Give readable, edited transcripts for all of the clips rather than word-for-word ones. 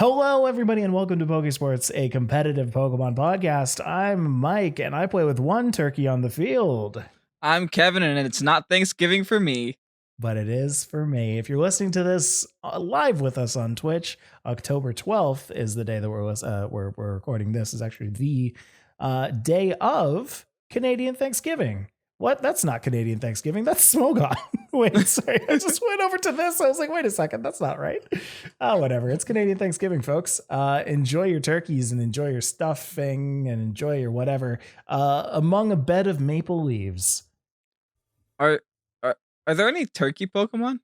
Hello, everybody, and welcome to Pokésports, a competitive Pokemon podcast. I'm Mike, and I play with one turkey on the field. I'm Kevin, and it's not Thanksgiving for me. But it is for me. If you're listening to this live with us on Twitch, October 12th is the day that we're recording this. Is actually the day of Canadian Thanksgiving. What? That's not Canadian Thanksgiving. That's Smogon. Wait, sorry. I just went over to this. I was like, wait a second. That's not right. Whatever. It's Canadian Thanksgiving, folks. Enjoy your turkeys and enjoy your stuffing and enjoy your whatever among a bed of maple leaves. Are there any turkey Pokemon?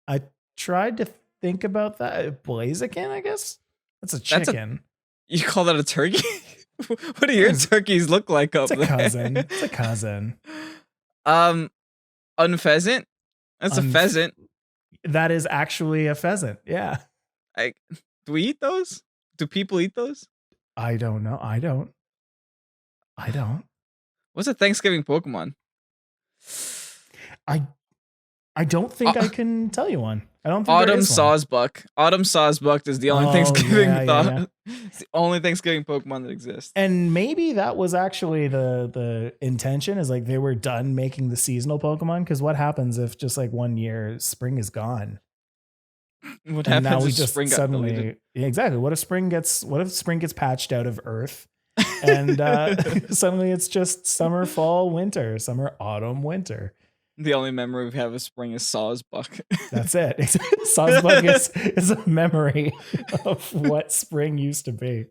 I tried to think about that. Blaziken, I guess? That's a chicken. You call that a turkey? What do your turkeys look like up there? It's a cousin. Unpheasant? That's a pheasant. That is actually a pheasant, yeah. Do we eat those? Do people eat those? I don't know. I don't. What's a Thanksgiving Pokemon? I don't think I can tell you one. I don't think Autumn Sawsbuck. Autumn Sawsbuck is the only Thanksgiving It's the only Thanksgiving Pokemon that exists. And maybe that was actually the intention, is like they were done making the seasonal Pokemon, because what happens if just like 1 year spring is gone? What happens now we if just spring got suddenly deleted? Exactly. What if spring gets patched out of Earth and suddenly it's just summer, fall, winter, summer, autumn, winter. The only memory we have of spring is Sawsbuck. That's it. Sawsbuck is a memory of what spring used to be.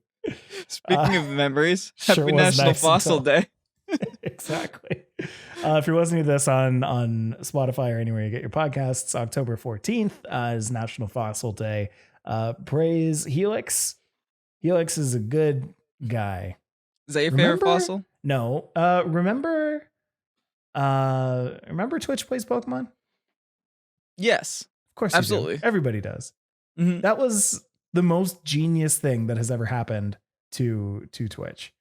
Speaking of memories, happy National Fossil Day. Exactly. If you're listening to this on Spotify or anywhere you get your podcasts, October 14th is National Fossil Day. Praise Helix. Helix is a good guy. Is that your favorite fossil? No. Remember Twitch Plays Pokemon? Yes. Of course, absolutely. Do. Everybody does. Mm-hmm. That was the most genius thing that has ever happened to Twitch.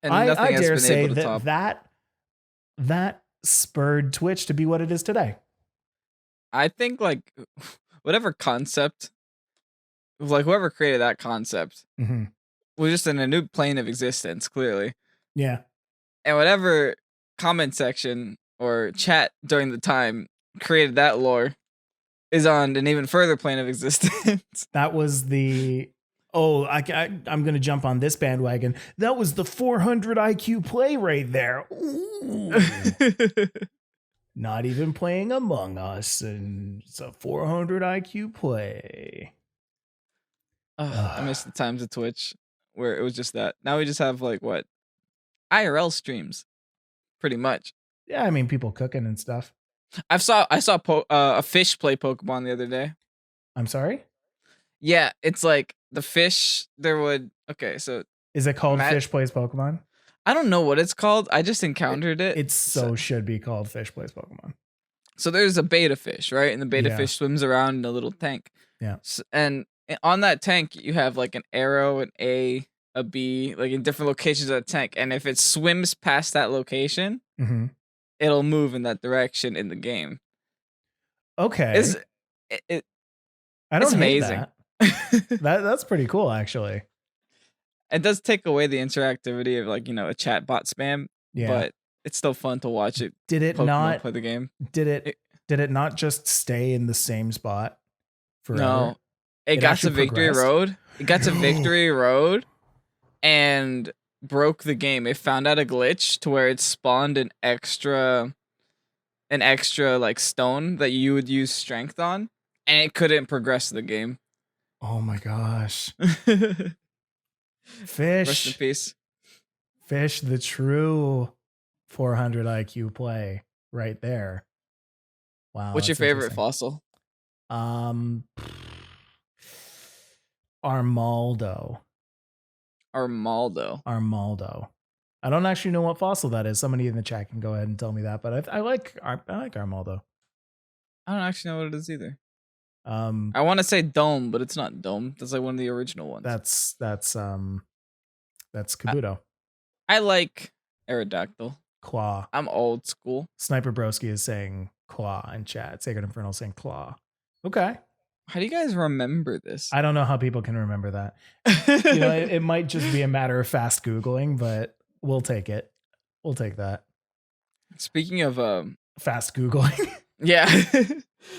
And I dare say that spurred Twitch to be what it is today. I think like whatever concept, like whoever created that concept was just in a new plane of existence, clearly. Yeah. And whatever comment section or chat during the time created that lore is on an even further plane of existence. That was the I'm gonna jump on this bandwagon. That was the 400 IQ play right there. Not even playing Among Us, and it's a 400 IQ play. I miss the times of Twitch where it was just that. Now we just have like what IRL streams. Pretty much. Yeah, I mean, people cooking and stuff. I saw a fish play Pokemon the other day. I'm sorry? Yeah, it's like the fish okay, so is it called Fish Plays Pokemon? I don't know what it's called. I just encountered it. It should be called Fish Plays Pokemon. So there's a beta fish, right? And the beta fish swims around in a little tank. Yeah. And on that tank, you have like an arrow, an A, a B, like in different locations of the tank, and if it swims past that location, it'll move in that direction in the game. Okay, it's amazing. That's pretty cool, actually. It does take away the interactivity of like a chat bot spam, but it's still fun to watch it. Did it Pokemon not play the game? Did it not just stay in the same spot forever? No, it got to Victory Road. It got to Victory Road. And broke the game. It found out a glitch to where it spawned an extra like stone that you would use strength on, and it couldn't progress the game. Oh my gosh. Fish. Rest in peace. Fish, the true 400 IQ play right there. Wow. What's your favorite fossil? Armaldo. I don't actually know what fossil that is. Somebody in the chat can go ahead and tell me that, but I like Armaldo. I don't actually know what it is either. I want to say Dome, but it's not Dome. That's like one of the original ones. That's Kabuto. I like Aerodactyl. Claw. I'm old school. Sniper Broski is saying Claw in chat. Sacred Infernal saying Claw. Okay. How do you guys remember this? I don't know how people can remember that. It might just be a matter of fast Googling, but we'll take it. We'll take that. Speaking of fast Googling. Yeah.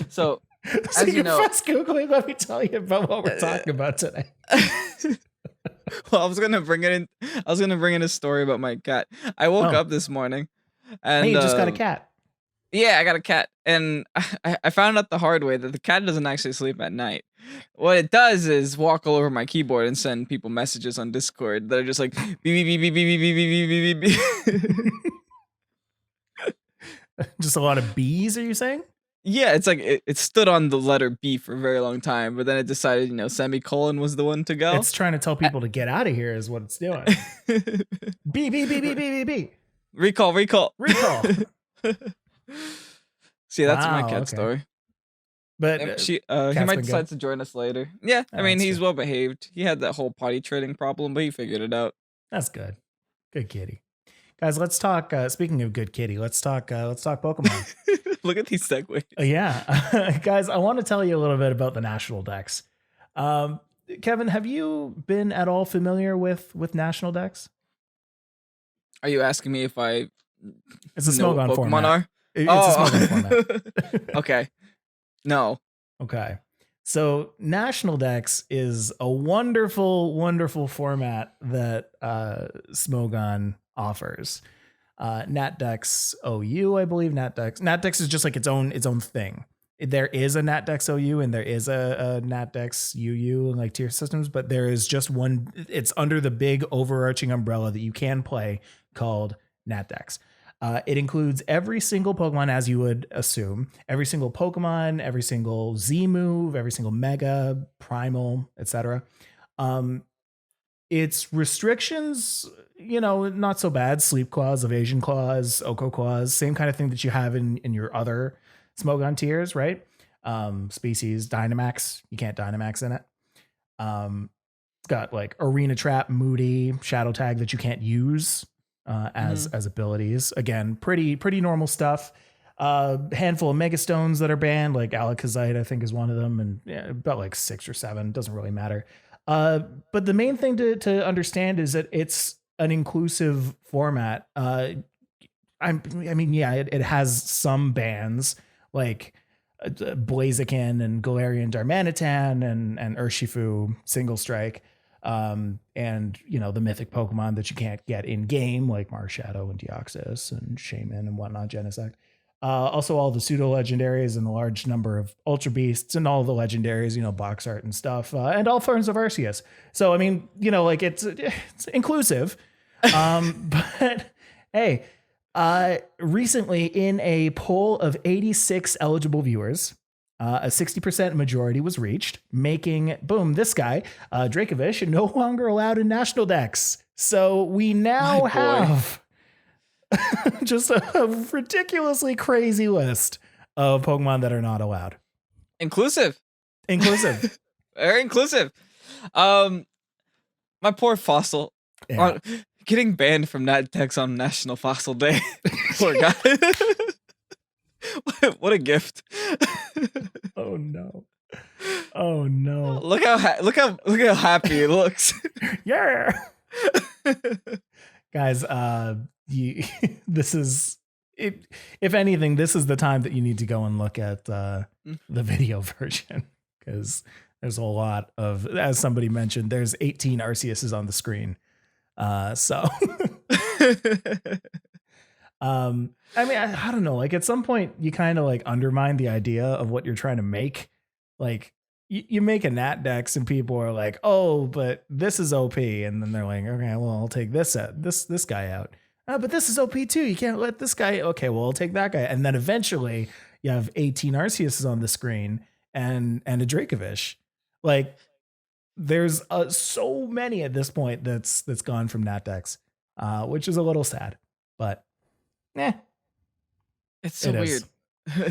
So as you know, fast Googling, let me tell you about what we're talking about today. Well, I was gonna bring in a story about my cat. I woke up this morning and you just got a cat. Yeah, I got a cat, and I found out the hard way that the cat doesn't actually sleep at night. What it does is walk all over my keyboard and send people messages on Discord that are just like beep beep beep beep beep beep beep beep beep beep. Just a lot of B's, are you saying? Yeah, it's like it stood on the letter B for a very long time, but then it decided, semicolon was the one to go. It's trying to tell people to get out of here is what it's doing. B, B, B, B, B, B, B. Recall. See, that's my cat story. But he might decide to join us later. Yeah, I mean, he's well behaved. He had that whole potty training problem, but he figured it out. That's good. Good kitty. Guys, let's talk. Speaking of good kitty, let's talk Pokemon. Look at these segues. Yeah, guys, I want to tell you a little bit about the National Dex. Kevin, have you been at all familiar with National Dex? Are you asking me if I? It's a Smogon Pokemon format. Are? It's a Smogon format. Okay. No. Okay. So National Dex is a wonderful, wonderful format that Smogon offers. NatDex OU, I believe. NatDex is just like its own thing. There is a NatDex OU and there is a NatDex UU and like tier systems, but there is just one. It's under the big overarching umbrella that you can play called NatDex. It includes every single Pokemon, as you would assume, every single Pokemon, every single Z move, every single Mega, Primal, etc. Its restrictions, not so bad. Sleep Claws, Evasion Claws, Oko Claws, same kind of thing that you have in your other Smogon tiers, right? Species, Dynamax, you can't Dynamax in it. It's got like Arena Trap, Moody, Shadow Tag that you can't use as abilities. Again, pretty normal stuff. Handful of Mega Stones that are banned, like Alakazite, I think is one of them, and about like 6 or 7, doesn't really matter. But the main thing to understand is that it's an inclusive format. It has some bans like Blaziken and Galarian Darmanitan and Urshifu Single Strike. And the mythic Pokemon that you can't get in game, like Marshadow and Deoxys and Shaman and whatnot, Genesect. Also all the pseudo legendaries and a large number of Ultra Beasts and all the legendaries, box art and stuff, and all forms of Arceus. So, I mean, it's inclusive. But hey, recently in a poll of 86 eligible viewers, a 60% majority was reached, making, boom, this guy, Dracovish, no longer allowed in National Dex. So we now have just a ridiculously crazy list of Pokemon that are not allowed. Inclusive. Very inclusive. My poor Fossil. Yeah. Getting banned from NatDex on National Fossil Day. Poor guy. What a gift. Oh no. Look how happy he looks. Yeah. Guys, this is if anything, this is the time that you need to go and look at the video version, because there's a lot of, as somebody mentioned, there's 18 Arceuses on the screen. So I mean, I don't know, like at some point you kind of like undermine the idea of what you're trying to make. Like you make a Nat Dex and people are like, oh, but this is OP. And then they're like, okay, well, I'll take this guy out. But this is OP too. You can't let this guy. Okay, well, I'll take that guy. And then eventually you have 18 Arceuses on the screen and a Dracovish. Like there's so many at this point that's gone from Nat Dex, which is a little sad, but it's so weird.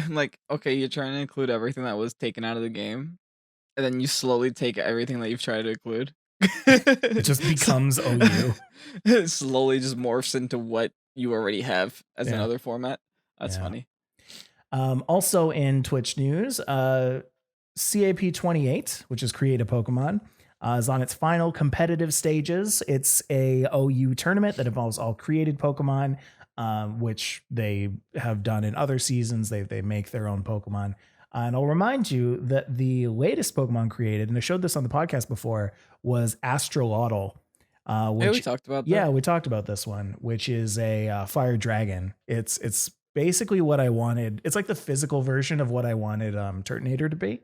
Like, okay, you're trying to include everything that was taken out of the game, and then you slowly take everything that you've tried to include. It just becomes OU. It slowly just morphs into what you already have as another format. That's funny. Also in Twitch news, CAP28, which is Create a Pokemon, is on its final competitive stages. It's a OU tournament that involves all created Pokemon, which they have done in other seasons. They make their own Pokemon. And I'll remind you that the latest Pokemon created, and I showed this on the podcast before, was Astrolotl. Which, we talked about that. Yeah, we talked about this one, which is a fire dragon. It's basically what I wanted. It's like the physical version of what I wanted Turtonator to be.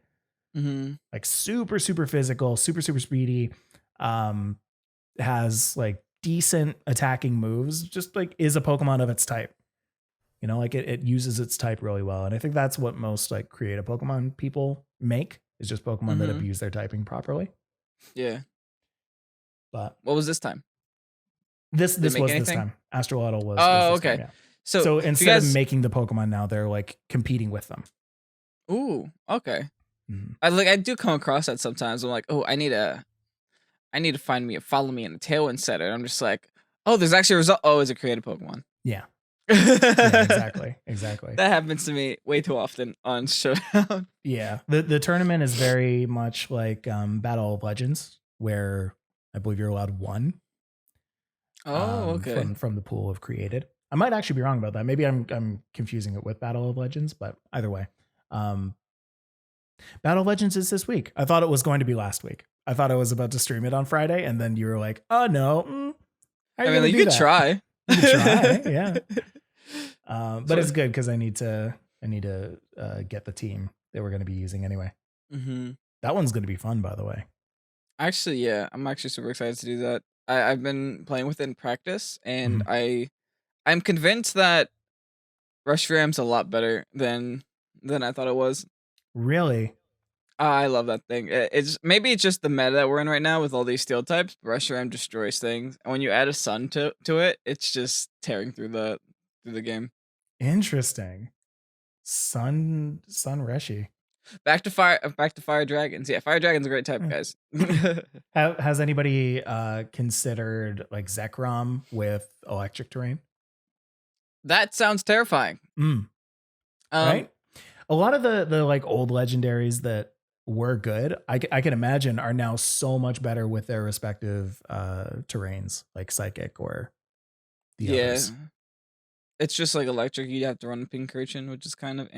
Mm-hmm. Like super, super physical, super, super speedy. Has like decent attacking moves, just like is a Pokemon of its type. You know, like it uses its type really well. And I think that's what most like creative Pokemon people make, is just Pokemon that abuse their typing properly. Yeah. But what was this time? This was this time. Astrolotl was. Oh, was okay. Time, yeah. So instead of making the Pokemon now, they're like competing with them. Ooh, okay. Mm-hmm. I do come across that sometimes. I'm like, oh, I need to follow me in a Tailwind setter. And I'm just like, oh, there's actually a result. Oh, it's a creative Pokemon. Yeah. Yeah, exactly. That happens to me way too often on Showdown. Yeah. The tournament is very much like Battle of Legends, where I believe you're allowed one. Oh, okay. From the pool of created. I might actually be wrong about that. Maybe I'm confusing it with Battle of Legends, but either way. Battle of Legends is this week. I thought it was going to be last week. I thought I was about to stream it on Friday, and then you were like, "Oh no!" You could try. You could try, yeah. But it's good because I need to get the team that we're going to be using anyway. Mm-hmm. That one's going to be fun, by the way. Actually, yeah, I'm actually super excited to do that. I've been playing with it in practice, and I'm convinced that Reshram's a lot better than I thought it was. Really? I love that thing. It's just the meta that we're in right now with all these steel types. Reshiram destroys things, and when you add a sun to it, it's just tearing through the game. Interesting. Sun Reshi. Back to fire dragons. Yeah, fire dragons are a great type, guys. Has anybody considered like Zekrom with electric terrain? That sounds terrifying. Right? A lot of the like old legendaries that were good, I can imagine, are now so much better with their respective terrains, like Psychic or the others. It's just like electric. You have to run Pincurchin, which is kind of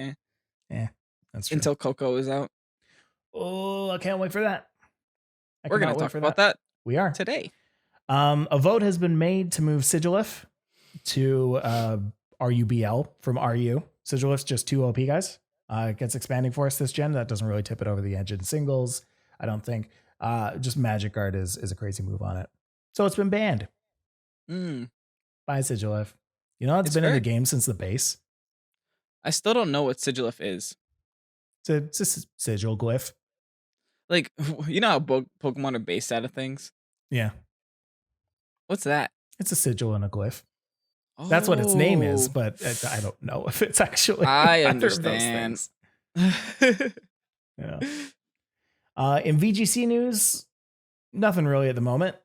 that's true. Until Coco is out. Oh, I can't wait for that. We're going to talk about that. We are. Today. A vote has been made to move Sigilif to RUBL from RU. Sigilif's just 2 OP guys. It gets expanding for us this gen. That doesn't really tip it over the edge in singles, I don't think. Just Magic Guard is a crazy move on it. So it's been banned. By Sigilif. You know, it's been in the game since the base. I still don't know what Sigilif is. It's a sigil glyph. Like, you know how Pokemon are based out of things? Yeah. What's that? It's a sigil and a glyph. Oh. That's what its name is, but I don't know if it's actually. I understand. Yeah. In VGC news, nothing really at the moment.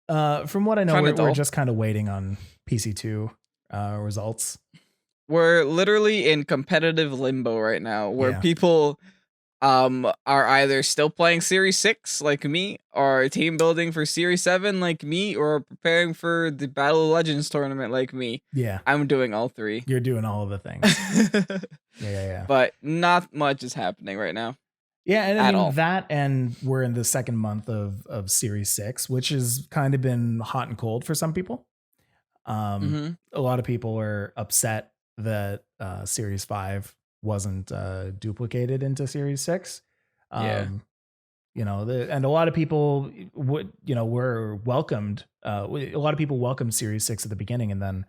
From what I know, we're just kind of waiting on PC2 results. We're literally in competitive limbo right now, where people are either still playing Series 6 like me, or team building for Series 7 like me, or preparing for the Battle of Legends tournament like me. Yeah. I'm doing all three. You're doing all of the things. Yeah. But not much is happening right now. Yeah, and I mean that, and we're in the second month of Series 6, which has kind of been hot and cold for some people. A lot of people are upset that Series 5 wasn't duplicated into Series 6. You know, and a lot of people were welcomed. A lot of people welcomed Series 6 at the beginning, and then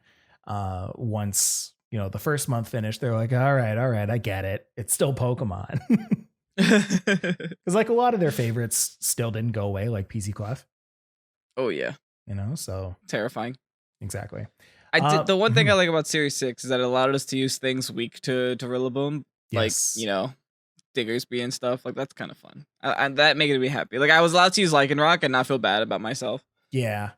once the first month finished, they're like, all right, I get it. It's still Pokemon. Because like a lot of their favorites still didn't go away, like PC Clef. Oh yeah, so terrifying. Exactly. The one thing I like about Series 6 is that it allowed us to use things weak to Rillaboom, yes. like Diggersby and stuff. Like that's kind of fun. And that made me happy. Like I was allowed to use Lycanroc and not feel bad about myself. Yeah.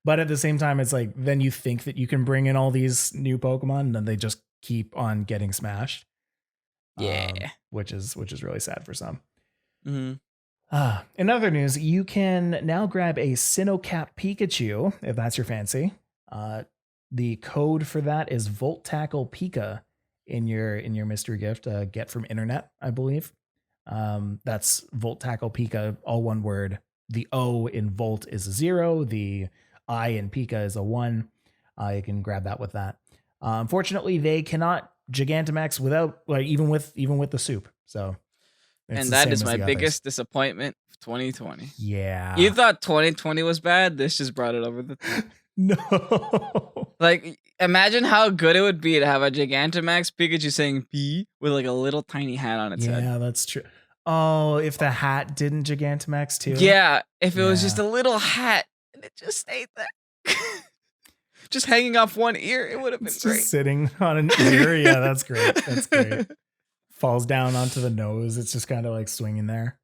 But at the same time, it's like then you think that you can bring in all these new Pokemon, and then they just keep on getting smashed. which is really sad for some. Mm-hmm. In other news, you can now grab a Cinnacap Pikachu if that's your fancy. The code for that is Volt Tackle Pika in your mystery gift. Get from internet, I believe. That's Volt Tackle Pika, all one word. The O in Volt is a 0. The I in Pika is a 1. You can grab that with that. Unfortunately, they cannot Gigantamax without even with the soup. So. And that is my biggest disappointment of 2020. Yeah. You thought 2020 was bad? This just brought it over the top. No. Like, imagine how good it would be to have a Gigantamax Pikachu saying P with like a little tiny hat on its head. Yeah, that's true. Oh, if the hat didn't Gigantamax too? Yeah, if it was just a little hat and it just stayed there. Just hanging off one ear, it would have been great. Just sitting on an ear. Yeah, that's great. That's great. Falls down onto the nose. It's just kind of like swinging there.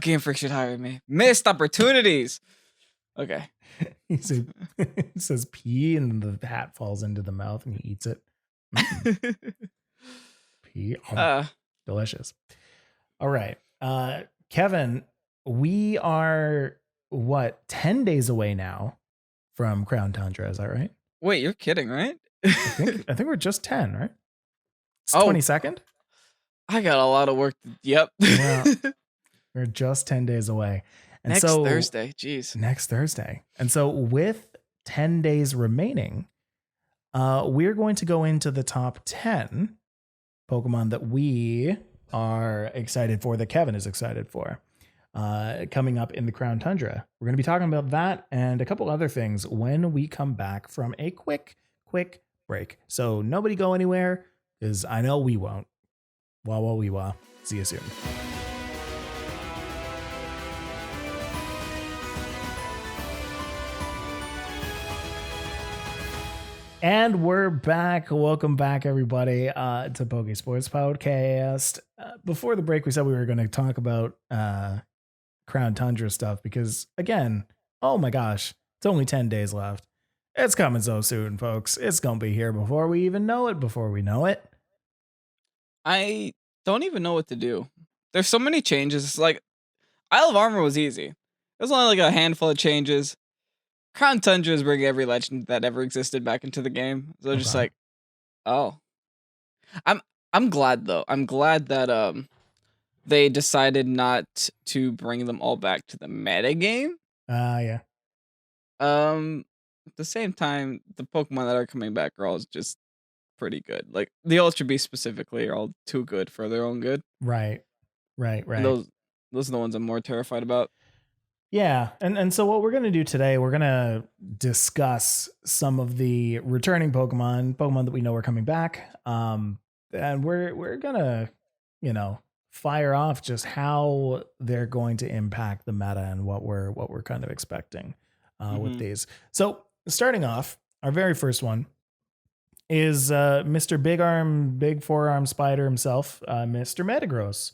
Game Freak should hire me. Missed opportunities. Okay. He says pee, and the hat falls into the mouth, and he eats it. Pee. Delicious. All right. Kevin, we are 10 days away now from Crown Tundra. Is that right? Wait, you're kidding, right? I think we're just 10, right? It's 22nd. I got a lot of work. Yep. Yeah. We're just 10 days away. And next Thursday. Jeez. Next Thursday. And so with 10 days remaining, we're going to go into the top 10 Pokemon that we are excited for, that Kevin is excited for, coming up in the Crown Tundra. We're going to be talking about that and a couple other things when we come back from a quick break. So nobody go anywhere, because I know we won't. Wah. See you soon. And we're back. Welcome back, everybody, to Pokésports Podcast. Before the break, we said we were going to talk about Crown Tundra stuff because, again, oh my gosh, it's only 10 days left. It's coming so soon, folks. It's going to be here before we even know it, before we know it. I don't even know what to do. There's so many changes. It's like Isle of Armor was easy. There's only like a handful of changes. Crown Tundra is bringing every legend that ever existed back into the game. So just like, oh, I'm glad though. I'm glad that they decided not to bring them all back to the meta game. Yeah. At the same time, the Pokemon that are coming back are all just pretty good. Like the Ultra Beast specifically are all too good for their own good. Right. And those are the ones I'm more terrified about. Yeah, and so what we're going to do today, we're going to discuss some of the returning Pokemon that we know are coming back. And we're going to, fire off just how they're going to impact the meta and what we're kind of expecting with these. So starting off, our very first one is Mr. Big Forearm Spider himself, Mr. Metagross.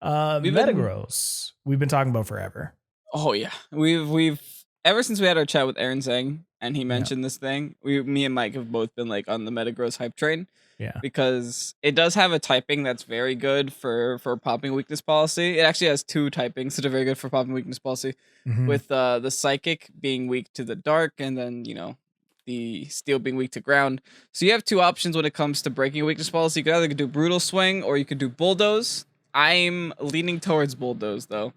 Metagross, we've been talking about forever. Oh yeah, we've ever since we had our chat with Aaron Zhang and he mentioned this thing. Me and Mike have both been like on the Metagross hype train. Yeah, because it does have a typing that's very good for popping weakness policy. It actually has two typings that are very good for popping weakness policy, with the Psychic being weak to the dark, and then the Steel being weak to ground. So you have two options when it comes to breaking a weakness policy. You could either do Brutal Swing or you could do Bulldoze. I'm leaning towards Bulldoze though.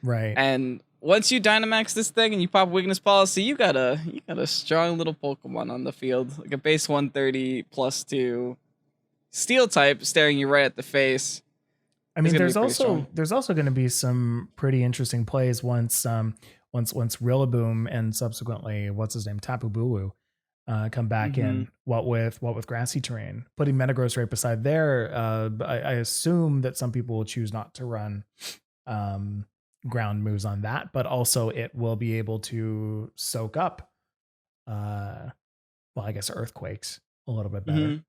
Right. And once you Dynamax this thing and you pop weakness policy, you got a strong little Pokemon on the field, like a base 130 +2 Steel type staring you right at the face. I mean, there's also going to be some pretty interesting plays once Rillaboom and subsequently Tapu Bulu come back in. What with grassy terrain, putting Metagross right beside there. I assume that some people will choose not to run ground moves on that, but also it will be able to soak up I guess earthquakes a little bit better.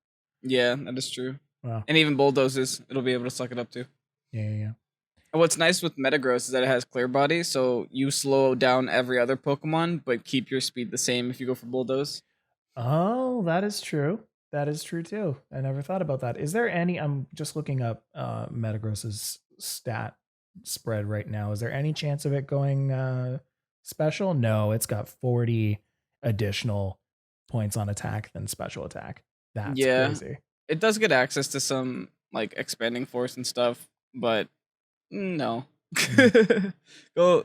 Yeah, that is true. Wow. And even Bulldozes, it'll be able to suck it up too. Yeah. And what's nice with Metagross is that it has Clear Body, so you slow down every other Pokemon, but keep your speed the same if you go for Bulldoze. Oh, that is true. That is true too. I never thought about that. Is there any? I'm just looking up Metagross's stat spread right now. Is there any chance of it going special? No, it's got 40 additional points on attack than special attack. That's crazy. It does get access to some like expanding force and stuff, but no. Go.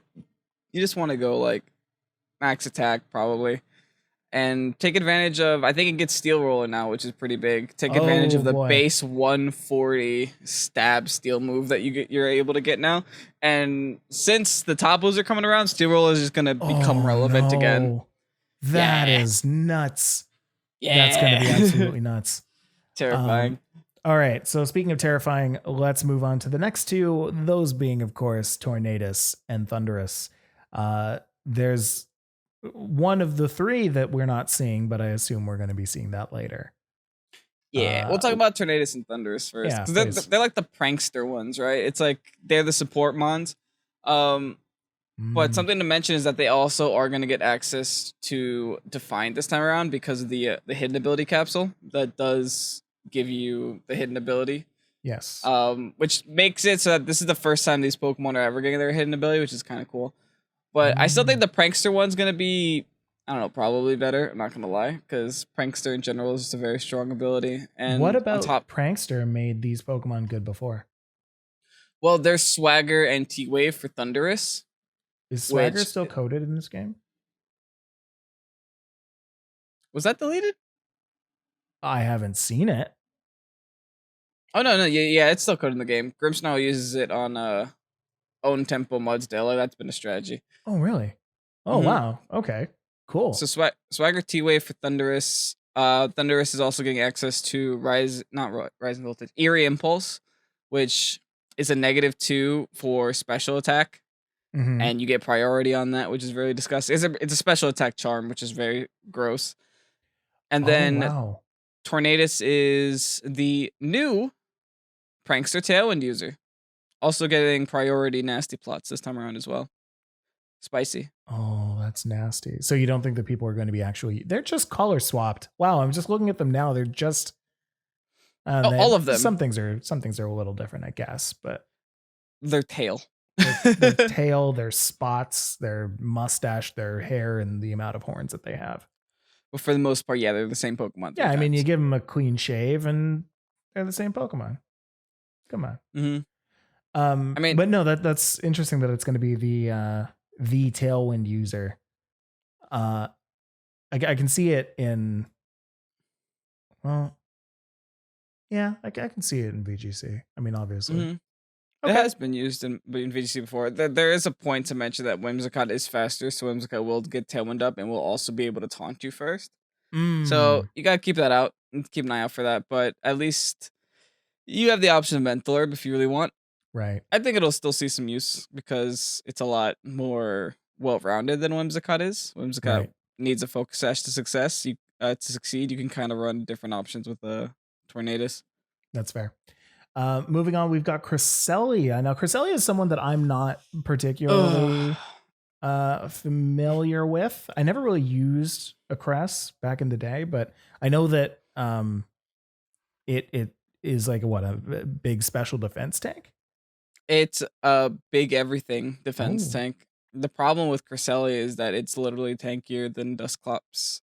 You just want to go like max attack probably. And take advantage of, I think it gets steel roller now, which is pretty big. Take advantage of the base 140 stab steel move that you're able to get now. And since the topos are coming around, steel roller is just going to become relevant again. That is nuts. Yeah. That's going to be absolutely nuts. Terrifying. All right. So speaking of terrifying, let's move on to the next two. Those being, of course, Tornadus and Thundurus. There's one of the three that we're not seeing, but I assume we're going to be seeing that later. Yeah, we'll talk about Tornadus and Thundurus first. Yeah, they're like the prankster ones, right? It's like they're the support mons. But something to mention is that they also are going to get access to Defiant this time around because of the hidden ability capsule that does give you the hidden ability. Yes. Which makes it so that this is the first time these Pokemon are ever getting their hidden ability, which is kind of cool. But I still think the prankster one's going to be, I don't know, probably better. I'm not going to lie, because prankster in general is just a very strong ability. And what about prankster made these Pokemon good before? Well, there's Swagger and T-Wave for Thundurus. Is Swagger still coded in this game? Was that deleted? I haven't seen it. Oh, no, yeah, it's still coded in the game. Grimmsnarl uses it on own tempo Mudsdale. That's been a strategy. Oh, really? Oh, wow. Okay, cool. So Swagger T-Wave for Thundurus. Thundurus is also getting access to Rising Voltage, Eerie Impulse, which is a -2 for special attack. And you get priority on that, which is very disgusting. It's a special attack charm, which is very gross. And then Tornadus is the new prankster Tailwind user. Also getting priority nasty plots this time around as well. Spicy. Oh, that's nasty. So you don't think that people are going to be they're just color swapped. Wow, I'm just looking at them now. They're just all of them. Some things are a little different, I guess, but their tail. their tail, their spots, their mustache, their hair, and the amount of horns that they have. But for the most part, yeah, they're the same Pokemon. Yeah, I mean, you give them a clean shave and they're the same Pokemon. Come on. I mean, but no, that's interesting that it's going to be the Tailwind user. I can see it in. Well, yeah, I can see it in VGC. I mean, obviously. It has been used in VGC before. There is a point to mention that Whimsicott is faster, so Whimsicott will get Tailwind up and will also be able to taunt you first. So you gotta keep that out and keep an eye out for that. But at least you have the option of Mental Herb if you really want. Right. I think it'll still see some use because it's a lot more well-rounded than Whimsicott is. Whimsicott needs a Focus Sash to succeed. You can kind of run different options with a Tornadus. That's fair. Moving on, we've got Chrysalia. Now, Chrysalia is someone that I'm not particularly familiar with. I never really used a Cress back in the day, but I know that it is like a big special defense tank. It's a big everything defense tank. The problem with Chrysalia is that it's literally tankier than Dusclops.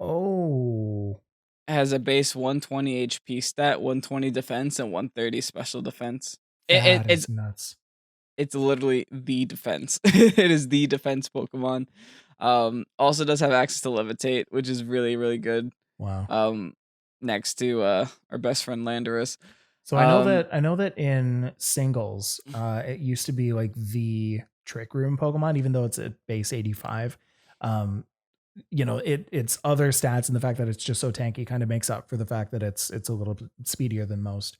Oh. It has a base 120 HP stat, 120 defense, and 130 special defense. It's nuts. It's literally the defense. It is the defense Pokemon. Also does have access to Levitate, which is really, really good. Wow. Next to our best friend Landorus. So I know that in singles, it used to be like the Trick Room Pokemon, even though it's at base 85. It's other stats and the fact that it's just so tanky kind of makes up for the fact that it's a little bit speedier than most.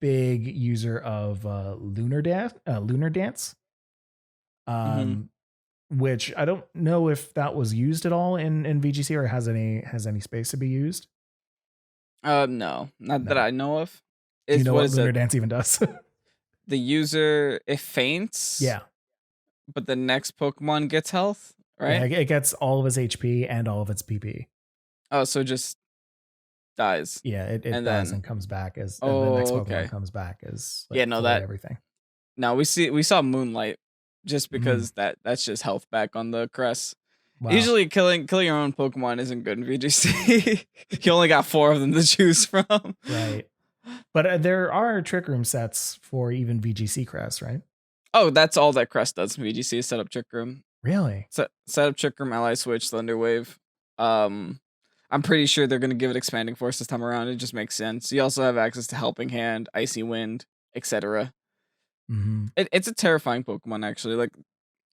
Big user of Lunar Dance. Which I don't know if that was used at all in VGC or has any space to be used. No, that I know of. Do you know what Lunar Dance even does? The user, it faints. Yeah. But the next Pokemon gets health, right? Yeah, it gets all of its HP and all of its PP. Oh, so just dies. Yeah, it and dies then and comes back as and the oh, next Pokemon okay. comes back as like Yeah, no, fully that everything. no, we saw Moonlight just because that's just health back on the crest. Wow. Usually killing your own Pokemon isn't good in VGC. You only got 4 of them to choose from. Right. But there are Trick Room sets for even VGC crests, right? Oh, that's all that crest does in VGC is set up Trick Room. Really? Set up Trick Room, Ally Switch, Thunder Wave. I'm pretty sure they're gonna give it Expanding Force this time around. It just makes sense. You also have access to Helping Hand, Icy Wind, etc. Mm-hmm. It's a terrifying Pokemon, actually. Like,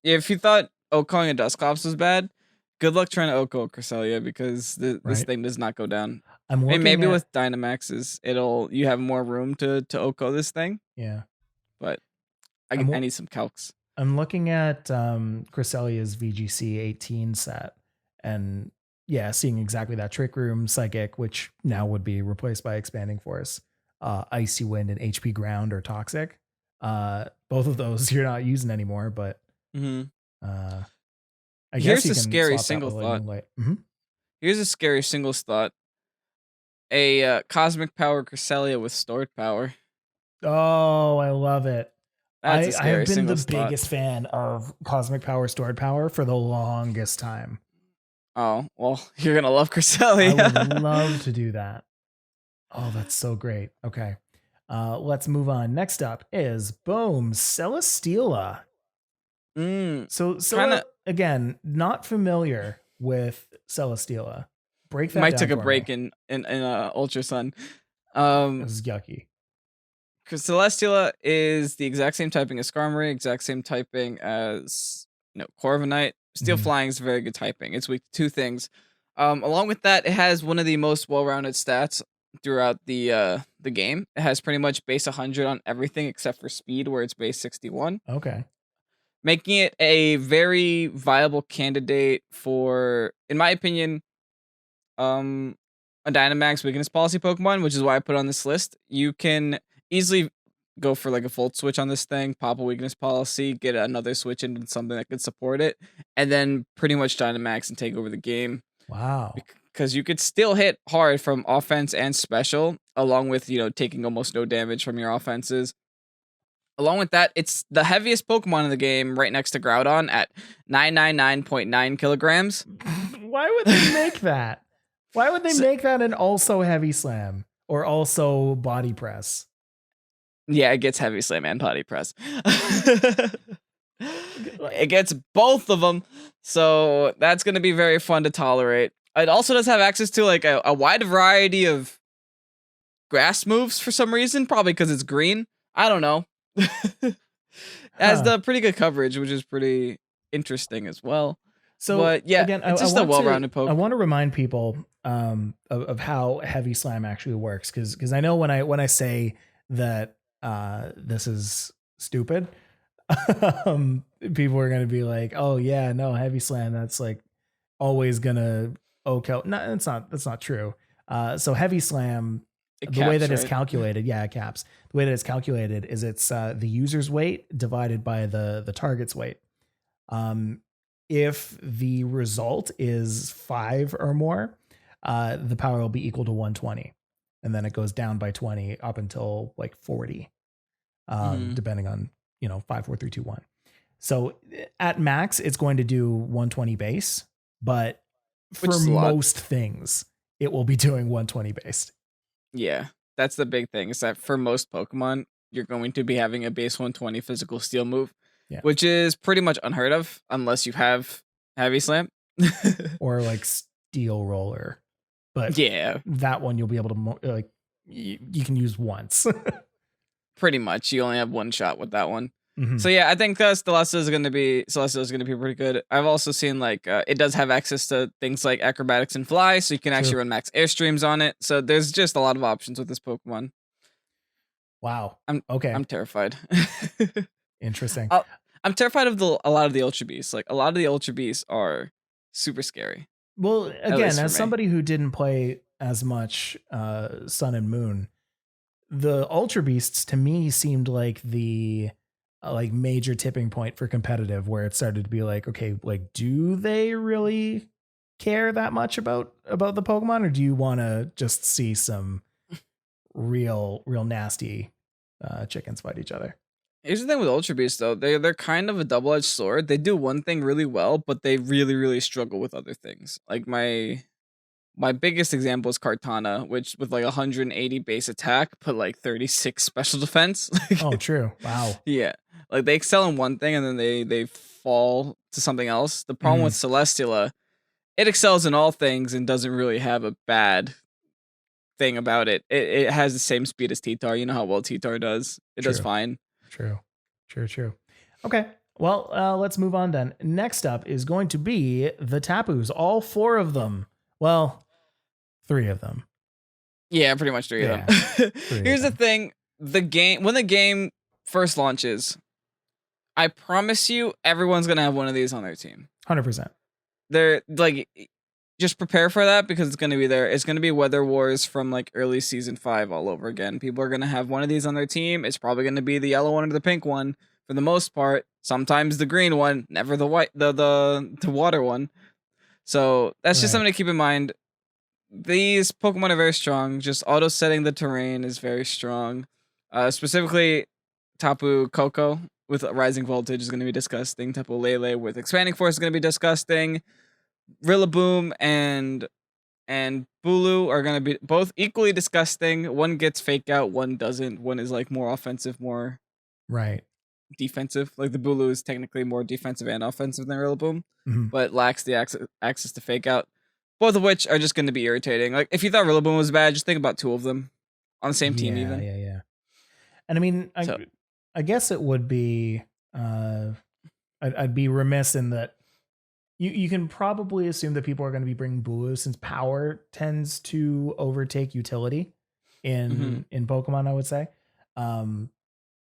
if you thought Okoing a Dusclops was bad, good luck trying to Oko Chrysalia because this thing does not go down. I'm looking maybe with Dynamaxes, you have more room to Oko this thing. Yeah. But I need some calcs. I'm looking at Chrysalia's VGC 18 set and yeah, seeing exactly that Trick Room, Psychic, which now would be replaced by Expanding Force, Icy Wind, and HP Ground or Toxic. Both of those you're not using anymore, but I guess here's you a can scary swap single thought. Mm-hmm. Here's a scary single thought. A Cosmic Power Chrysalia with stored power. Oh, I love it. That's a scary I've been the thought. biggest fan of Cosmic Power Stored Power for the longest time. Oh, well, you're going to love Chrysalia. I would love to do that. Oh, that's so great. Okay. Let's move on. Next up is boom, Celesteela. So kinda, again, not familiar with Celesteela. Break that might down took a for break me. in Ultra Sun. This is yucky. Because Celesteela is the exact same typing as Skarmory, exact same typing as Corviknight. Steel Flying is very good typing. It's weak to 2 things. Along with that, it has one of the most well-rounded stats throughout the game. It has pretty much base 100 on everything except for speed, where it's base 61. Okay. Making it a very viable candidate for, in my opinion, a Dynamax weakness policy Pokemon, which is why I put it on this list. You can easily go for like a Volt Switch on this thing, pop a weakness policy, get another switch into something that could support it, and then pretty much Dynamax and take over the game. Wow. Because you could still hit hard from offense and special, along with, taking almost no damage from your offenses. Along with that, it's the heaviest Pokemon in the game, right next to Groudon at 999.9 kilograms. Why would they make that? Why would they make that an also Heavy Slam or also Body Press? Yeah, it gets Heavy Slam and Body Press. It gets both of them, so that's going to be very fun to tolerate. It also does have access to like a wide variety of grass moves for some reason, probably because it's green. I don't know. It has the pretty good coverage, which is pretty interesting as well. So, but yeah, again, it's just a well-rounded Pokemon. I want to remind people of how Heavy Slam actually works, because I know when I say that this is stupid, people are going to be like, oh yeah, no, Heavy Slam, that's like always gonna no, that's not true. So Heavy Slam, the way that it's calculated, it caps. The way that it's calculated is it's the user's weight divided by the target's weight. If the result is 5 or more, the power will be equal to 120, and then it goes down by 20 up until like 40, depending on 5, 4, 3, 2, 1. So at max, it's going to do 120 base, but for most things, it will be doing 120 base. Yeah, that's the big thing, is that for most Pokemon, you're going to be having a base 120 physical steel move, which is pretty much unheard of unless you have Heavy Slam. Or like Steel Roller. But yeah, that one you'll be able to, you can use once. Pretty much. You only have one shot with that one. Mm-hmm. So yeah, I think Celesteela is going to be pretty good. I've also seen it does have access to things like acrobatics and fly, so you can actually run max airstreams on it. So there's just a lot of options with this Pokemon. Wow. I'm terrified. Interesting. I'm terrified of a lot of the Ultra Beasts. Like, a lot of the Ultra Beasts are super scary. Well, again, as somebody who didn't play as much Sun and Moon, the Ultra Beasts to me seemed like the major tipping point for competitive, where it started to be like, okay, like, do they really care that much about the Pokemon, or do you want to just see some real nasty chickens fight each other? Here's the thing with Ultra Beasts, though. They're kind of a double-edged sword. They do one thing really well, but they really, really struggle with other things. Like my biggest example is Cortana, which with like 180 base attack, but like 36 special defense. Oh, true. Wow. Yeah. Like they excel in one thing and then they fall to something else. The problem with Celesteela, it excels in all things and doesn't really have a bad thing about it. It has the same speed as T-Tar. You know how well T-Tar does. It does fine. True. Okay. Well, let's move on then. Next up is going to be the Tapus, all 4 of them. Well, 3 of them. Yeah, pretty much 3 of them. Here's the thing. When the game first launches, I promise you everyone's going to have one of these on their team. 100%. They're like, just prepare for that because it's going to be there. It's going to be Weather Wars from like early season 5 all over again. People are going to have one of these on their team. It's probably going to be the yellow one or the pink one for the most part. Sometimes the green one, never the white, the water one. So that's just something to keep in mind. These Pokemon are very strong. Just auto setting the terrain is very strong. Specifically, Tapu Koko with Rising Voltage is going to be disgusting. Tapu Lele with Expanding Force is going to be disgusting. Rillaboom and Bulu are going to be both equally disgusting. One gets Fake Out, one doesn't. One is like more offensive, more defensive. Like the Bulu is technically more defensive and offensive than Rillaboom, but lacks the access to Fake Out. Both of which are just going to be irritating. Like if you thought Rillaboom was bad, just think about 2 of them on the same team even. Yeah. And I mean, I guess it would be, I'd be remiss in that you can probably assume that people are going to be bringing Bulu since power tends to overtake utility in Pokemon, I would say.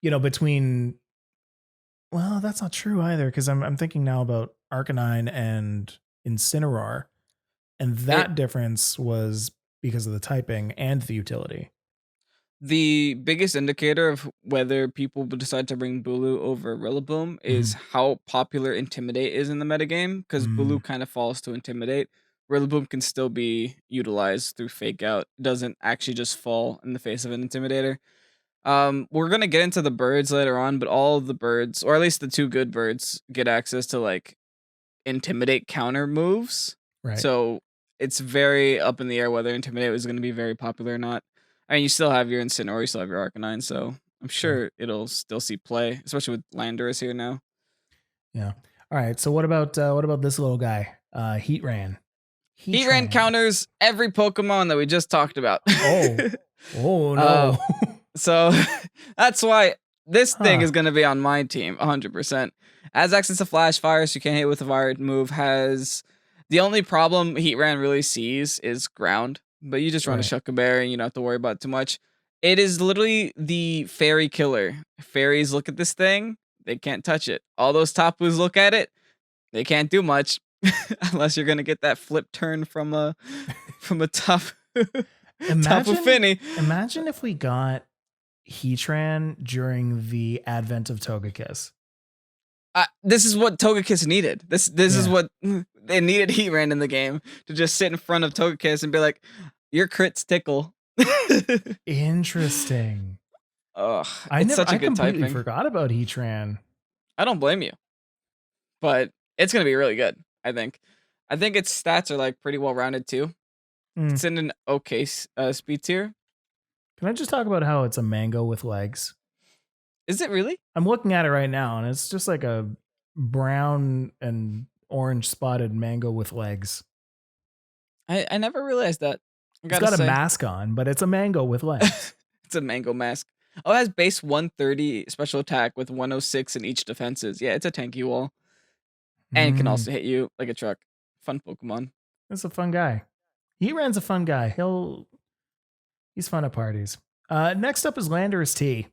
Between, well, that's not true either, because I'm thinking now about Arcanine and Incineroar, and that difference was because of the typing and the utility. The biggest indicator of whether people will decide to bring Bulu over Rillaboom is how popular Intimidate is in the metagame, because Bulu kind of falls to Intimidate. Rillaboom can still be utilized through Fake Out. It doesn't actually just fall in the face of an Intimidator. We're going to get into the birds later on, but all of the birds, or at least the 2 good birds, get access to like Intimidate counter moves. Right. So it's very up in the air whether Intimidate is going to be very popular or not. I mean, you still have your Incineroar, you still have your Arcanine, so I'm sure it'll still see play, especially with Landorus here now. Yeah. All right. So what about this little guy, Heatran? Heatran counters every Pokemon that we just talked about. Oh no. So that's why this thing is going to be on my team, 100%. Has access to Flash Fire, so you can't hit with a fire move. Has the only problem Heatran really sees is ground. But you just run a Shuckleberry and you don't have to worry about it too much. It is literally the fairy killer. Fairies look at this thing, they can't touch it. All those Tapus look at it, they can't do much. Unless you're gonna get that flip turn from a Tapu Fini. Imagine if we got Heatran during the advent of Togekiss. This is what Togekiss needed. This is what they needed Heatran in the game to just sit in front of Togekiss and be like, your crits tickle. Interesting. Ugh, I completely forgot about Heatran. I don't blame you, but it's gonna be really good. I think its stats are like pretty well rounded too. It's in an okay speed tier. Can I just talk about how it's a mango with legs? Is it really? I'm looking at it right now, and it's just like a brown and orange spotted mango with legs. I never realized that. It's got a mask on, but it's a mango with legs. It's a mango mask. Oh, it has base 130 special attack with 106 in each defenses. Yeah, it's a tanky wall. And can also hit you like a truck. Fun Pokemon. That's a fun guy. Heatran's a fun guy. He's fun at parties. Next up is Landorus T.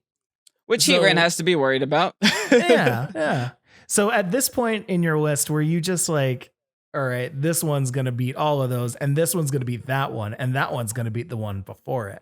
Which Heatran has to be worried about. Yeah. So at this point in your list, were you just like, all right, this one's going to beat all of those, and this one's going to beat that one, and that one's going to beat the one before it?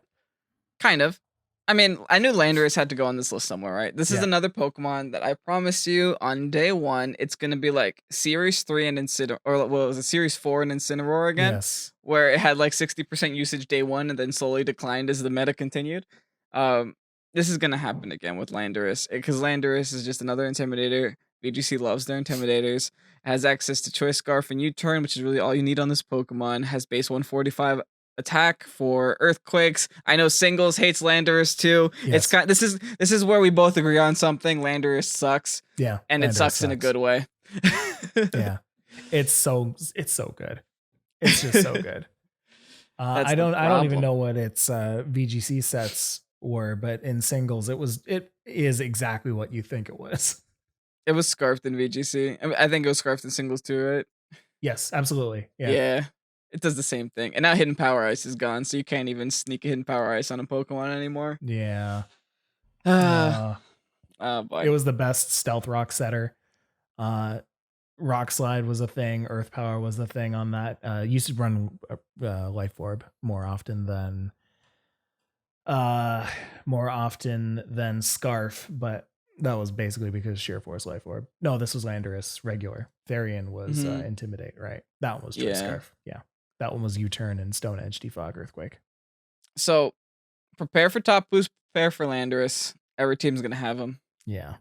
Kind of. I mean, I knew Landorus had to go on this list somewhere, right? This is another Pokemon that I promise you on day 1, it's going to be like Series 3 and Incineroar, or what was it, Series 4 and Incineroar again? Yes. Where it had like 60% usage day 1 and then slowly declined as the meta continued. This is going to happen again with Landorus, because Landorus is just another Intimidator. VGC loves their Intimidators. Has access to Choice Scarf and U-Turn, which is really all you need on this Pokemon. Has base 145 attack for earthquakes. I know Singles hates Landorus too. Yes. This is where we both agree on something. Landorus sucks. Yeah. And Landorus it sucks in a good way. Yeah. It's so good. It's just so good. I don't even know what its VGC sets were, but in singles it is exactly what you think it was. It was scarfed in VGC. I think it was scarfed in singles too, right? Yes, absolutely. Yeah. It does the same thing. And now Hidden Power Ice is gone, so you can't even sneak a Hidden Power Ice on a Pokemon anymore. Yeah. Boy. It was the best stealth rock setter. Rock Slide was a thing. Earth Power was the thing on that. Used to run Life Orb more often than Scarf, but that was basically because Sheer Force Life Orb. No, this was Landorus regular. Therian was Intimidate, right? That one was Choice Scarf. Yeah. That one was U-Turn and Stone Edge, Defog, Earthquake. So, prepare for top boost, prepare for Landorus. Every team's gonna have them. Yeah.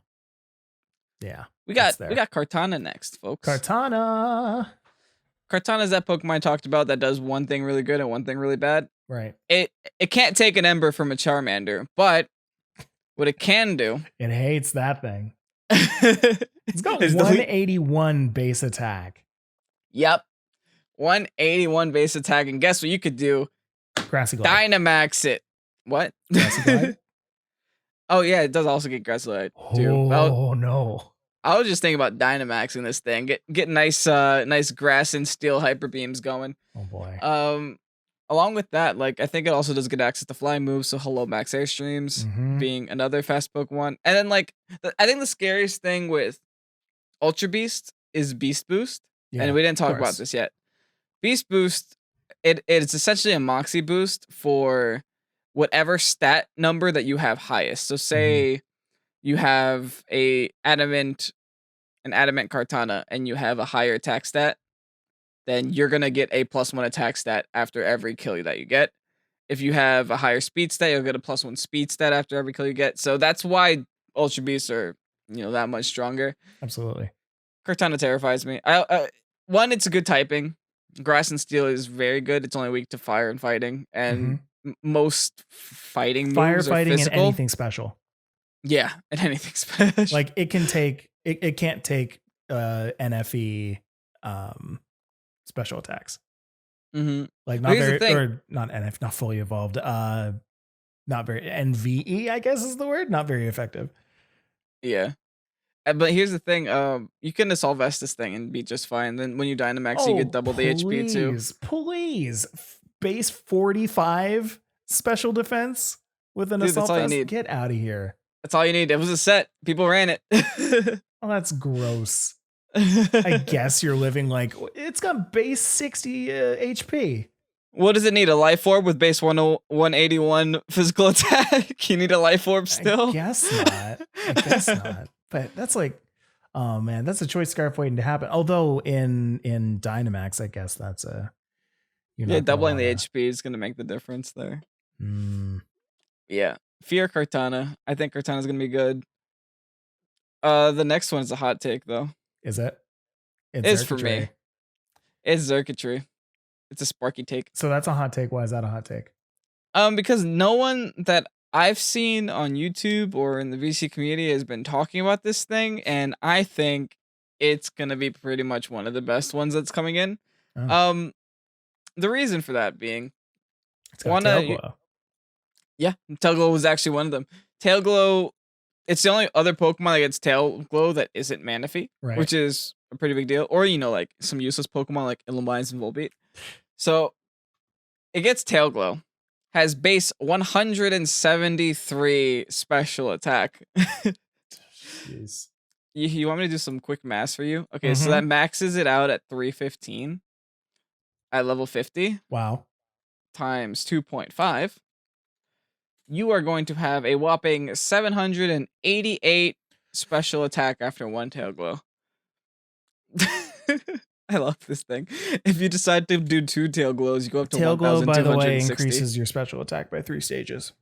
We got Cortana next, folks. Cortana is that Pokemon I talked about that does one thing really good and one thing really bad. Right. It can't take an Ember from a Charmander, but what it can do, it hates that thing. It's got 181 base attack. Yep. 181 base attack, and guess what you could do? Grassy Glide. Dynamax it. What? Grassy Glide? Oh yeah, it does also get Grassy Glide too. Oh no. I was just thinking about Dynamaxing this thing. Get nice grass and steel hyper beams going. Oh boy. Along with that, like I think it also does get access to fly moves, so Hello Max Airstreams being another fast Pokemon. And then like I think the scariest thing with Ultra Beast is Beast Boost. Yeah, and we didn't talk about this yet. Beast Boost, it's essentially a Moxie boost for whatever stat number that you have highest. So say you have an adamant Cortana and you have a higher attack stat, then you're gonna get a +1 attack stat after every kill that you get. If you have a higher speed stat, you'll get a +1 speed stat after every kill you get. So that's why Ultra Beasts are that much stronger. Absolutely. Cortana terrifies me. One, it's a good typing. Grass and Steel is very good. It's only weak to fire and fighting, and most fighting moves are physical. And anything special. Yeah, and anything special. Like it can take it can't take NFE special attacks. Like not very, or not NF, not fully evolved. Not very NVE, I guess is the word. Not very effective. Yeah. But here's the thing, you can assault vest this thing and be just fine. Then when you Dynamax, you get double the HP too. Please, base 45 special defense with an assault vest. Get out of here. That's all you need. It was a set. People ran it. Oh, that's gross. I guess you're living like it's got base 60 HP. What does it need? A life orb with base 181 physical attack? You need a life orb still? I guess not. But that's like, oh man, that's a choice scarf waiting to happen. Although in Dynamax, I guess that's doubling the HP is gonna make the difference there. Yeah, fear Cortana. I think Cortana's gonna be good. The next one is a hot take though. Is it? It's for me. It's Circuitry. It's a sparky take. So that's a hot take. Why is that a hot take? Because no one that I've seen on YouTube or in the VC community has been talking about this thing, and I think it's gonna be pretty much one of the best ones that's coming in. Oh. The reason for that being, it's got Tailglow. Yeah, Tailglow was actually one of them. Tailglow, it's the only other Pokemon that gets Tailglow that isn't Manaphy, right, which is a pretty big deal. Or like some useless Pokemon like Illumines and Volbeat. So it gets Tailglow. Has base 173 special attack. Jeez. You want me to do some quick math for you? Okay, so that maxes it out at 315 at level 50. Wow. Times 2.5. you are going to have a whopping 788 special attack after one tail glow. I love this thing. If you decide to do 2 tail glows, you go up to tail glow, by the way, 1,260. increases your special attack by 3 stages.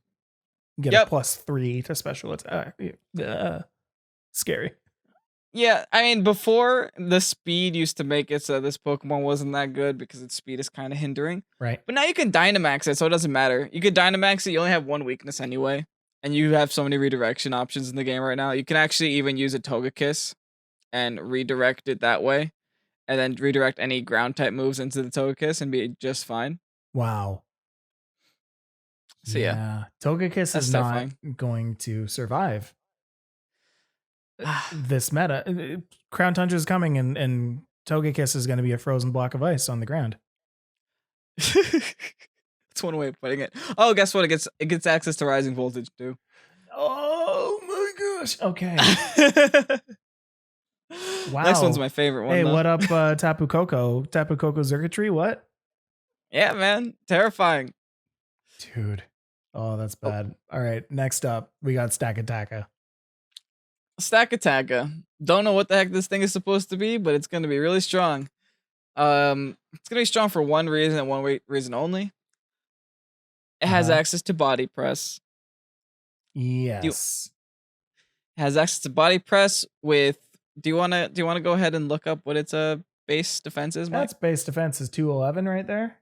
You get a +3 to special attack. Scary. Yeah, I mean, before the speed used to make it so this Pokemon wasn't that good because its speed is kind of hindering. Right. But now you can Dynamax it, so it doesn't matter. You could Dynamax it, you only have 1 weakness anyway. And you have so many redirection options in the game right now. You can actually even use a Togekiss and redirect it that way. And then redirect any ground type moves into the Togekiss and be just fine. Wow. So yeah. Togekiss is not going to survive this meta. Crown Tundra is coming and Togekiss is going to be a frozen block of ice on the ground. That's one way of putting it. Oh, guess what? It gets access to Rising Voltage too. Oh my gosh. Okay. Wow. Next one's my favorite one. Hey, though. What up, Tapu Koko? Tapu Koko Circuitry? What? Yeah, man. Terrifying. Dude. Oh, that's bad. All right. Next up, we got Stakataka. Stakataka. Don't know what the heck this thing is supposed to be, but it's going to be really strong. It's going to be strong for one reason and one reason only. It has access to Body Press. Yes. It has access to Body Press with. Do you want to go ahead and look up what its base defense is, Mike? That's base defense is 211 right there.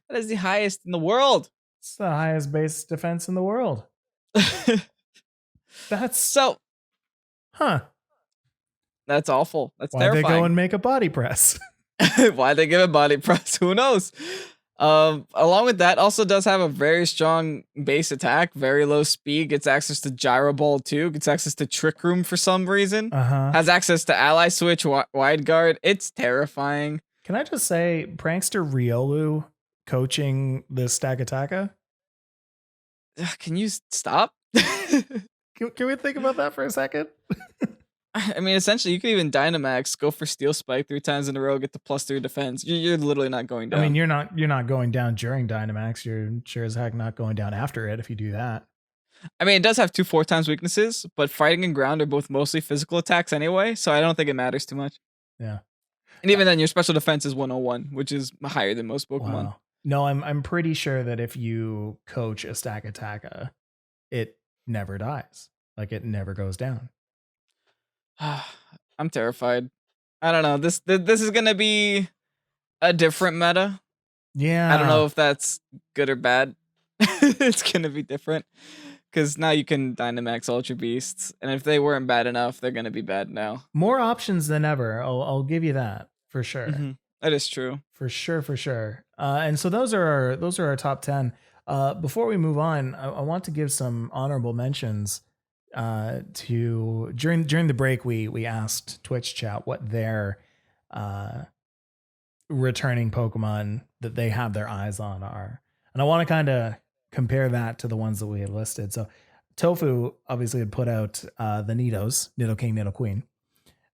That is the highest in the world. It's the highest base defense in the world. That's so. Huh. That's awful. That's Why'd terrifying. They go and make a body press? Why'd they give it body press? Who knows? Along with that, also does have a very strong base attack, very low speed, gets access to Gyro Ball too, gets access to Trick Room for some reason, has access to Ally Switch, Wide Guard. It's terrifying. Can I just say, Prankster Riolu coaching the Stakataka? Can you stop? Can we think about that for a second? I mean, essentially, you could even Dynamax, go for Steel Spike 3 times in a row, get the +3 defense. You're literally not going down. I mean, you're not going down during Dynamax. You're sure as heck not going down after it if you do that. I mean, it does have 2 4-times weaknesses, but fighting and ground are both mostly physical attacks anyway, so I don't think it matters too much. Yeah. And even then, your special defense is 101, which is higher than most Pokemon. Wow. No, I'm pretty sure that if you coach a Stakataka, it never dies. Like, it never goes down. I'm terrified. I don't know. This is gonna be a different meta. Yeah. I don't know if that's good or bad. It's gonna be different because now you can Dynamax Ultra Beasts, and if they weren't bad enough, they're gonna be bad now. More options than ever. I'll give you that for sure. Mm-hmm. That is true. For sure. And so those are our top 10. Before we move on, I want to give some honorable mentions. To during the break, we asked Twitch chat what their returning Pokemon that they have their eyes on are, and I want to kind of compare that to the ones that we had listed. So Tofu obviously had put out the Nidoking,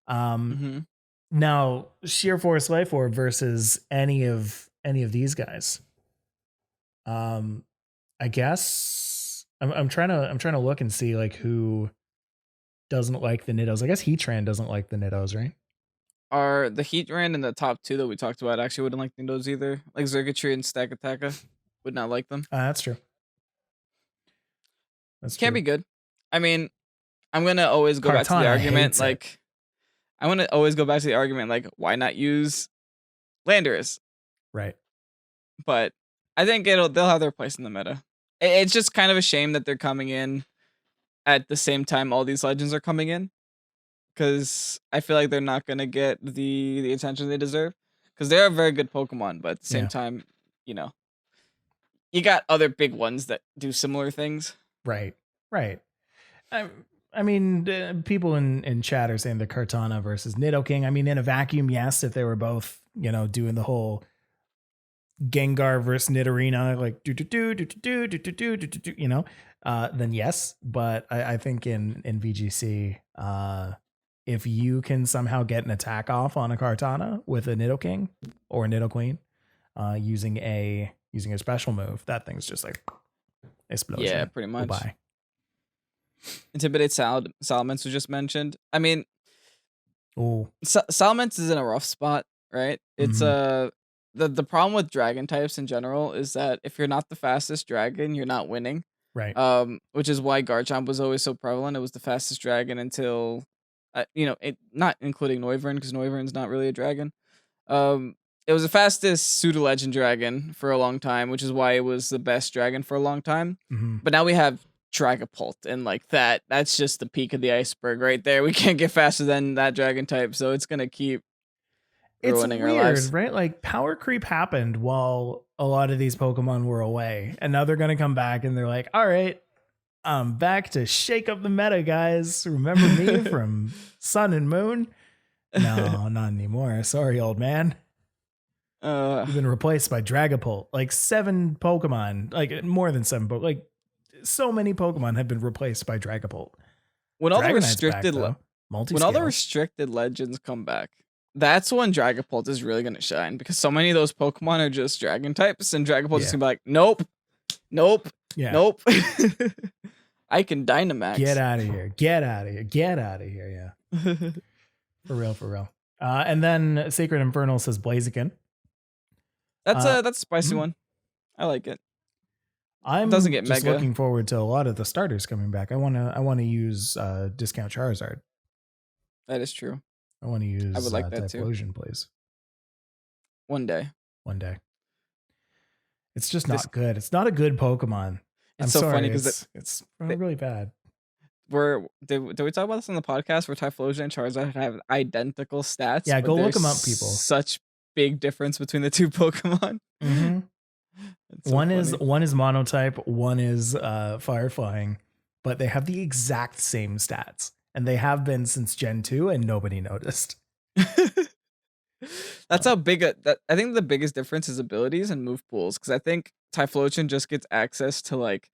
Nidoqueen. Now Sheer Force Life Orb versus any of these guys. I guess. I'm trying to look and see like who doesn't like the Nidos. I guess Heatran doesn't like the Nidos, right? Are the Heatran in the top 2 that we talked about actually wouldn't like Nidos either? Like Circuitry and Stakataka would not like them. That's true. Can't be good. I mean, I'm gonna always go back to the argument. Like, I want to always go back to the argument. Like, why not use Landorus? Right. But I think they'll have their place in the meta. It's just kind of a shame that they're coming in at the same time all these legends are coming in, because I feel like they're not going to get the attention they deserve, because they're a very good Pokemon, but at the same time, you know, you got other big ones that do similar things. Right. I mean, people in chat are saying the Cortana versus Nidoking. I mean, in a vacuum, yes, if they were both, doing the whole Gengar versus Nidorina, like then yes. But I think in VGC, if you can somehow get an attack off on a Cortana with a Nidoking or a Nidoqueen, using a special move, that thing's just like Explosion. Yeah, pretty much. Goodbye. Intimidate Salamence was just mentioned. I mean, Salamence is in a rough spot, right? It's the problem with dragon types in general is that if you're not the fastest dragon, you're not winning. Right. Which is why Garchomp was always so prevalent. It was the fastest dragon until, not including Noivern, because Noivern's not really a dragon. It was the fastest pseudo-legend dragon for a long time, which is why it was the best dragon for a long time. But now we have Dragapult, and like that's just the peak of the iceberg right there. We can't get faster than that dragon type, so it's gonna keep ruining our lives. Right? Like power creep happened while a lot of these Pokemon were away, and now they're gonna come back and they're like, all right, I'm back to shake up the meta, guys. Remember me from Sun and Moon? No, not anymore. Sorry, old man. You've been replaced by Dragapult. Like 7 Pokemon, like more than 7, but like so many Pokemon have been replaced by Dragapult. When all the restricted legends come back, that's when Dragapult is really gonna shine, because so many of those Pokemon are just dragon types, and Dragapult is gonna be like, nope, I can Dynamax. Get out of here. Yeah. For real. And then Sacred Infernal says Blaziken. That's a spicy one. I like it. I'm doesn't get just mega. Looking forward to a lot of the starters coming back. I wanna use discount Charizard. That is true. I want to use I would like that Typhlosion, please. One day. It's just not good. It's not a good Pokemon. It's so funny because it's really bad. Did we talk about this on the podcast where Typhlosion and Charizard have identical stats? Yeah, go look them up, people. Such big difference between the two Pokemon. So one is monotype, one is fire flying, but they have the exact same stats, and they have been since Gen 2, and nobody noticed. That's how big I think the biggest difference is abilities and move pools, because I think Typhlosion just gets access to like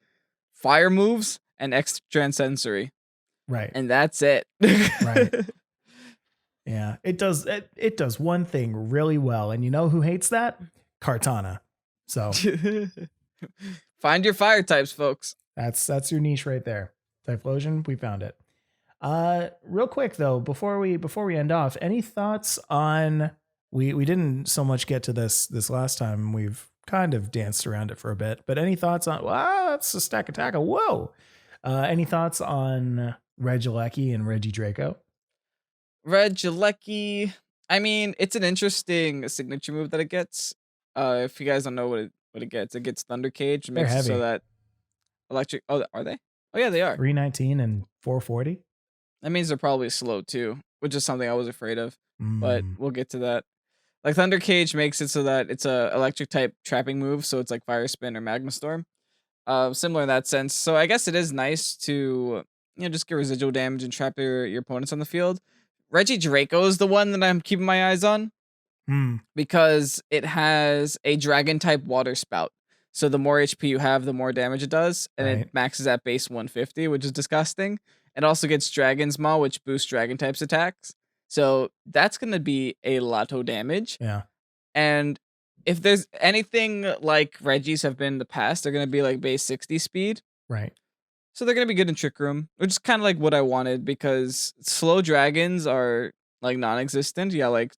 fire moves and extrasensory, right? And that's it. Right. Yeah, it does one thing really well, and you know who hates that? Cortana. So find your fire types, folks. That's your niche right there. Typhlosion, we found it. Real quick though, before we end off, any thoughts on we didn't so much get to this last time. We've kind of danced around it for a bit, but any thoughts on that's a stack attack. Whoa. Any thoughts on Regieleki and Regidrago? Regieleki, I mean, it's an interesting signature move that it gets. If you guys don't know what it gets Thunder Cage. It makes it so that electric. Oh, are they? Oh yeah, they are. 319 and 440. That means they're probably slow too, which is something I was afraid of. But we'll get to that. Like Thunder Cage makes it so that it's a electric type trapping move, so it's like Fire Spin or Magma Storm. Similar in that sense. So I guess it is nice to just get residual damage and trap your opponents on the field. Regidrago is the one that I'm keeping my eyes on. Because it has a dragon type water spout. So the more HP you have, the more damage it does. And it maxes at base 150, which is disgusting. It also gets Dragon's Maw, which boosts dragon types attacks. So that's going to be a lot of damage. Yeah. And if there's anything like Regis have been in the past, they're going to be like base 60 speed. Right. So they're going to be good in Trick Room, which is kind of like what I wanted, because slow dragons are like non-existent. Yeah, like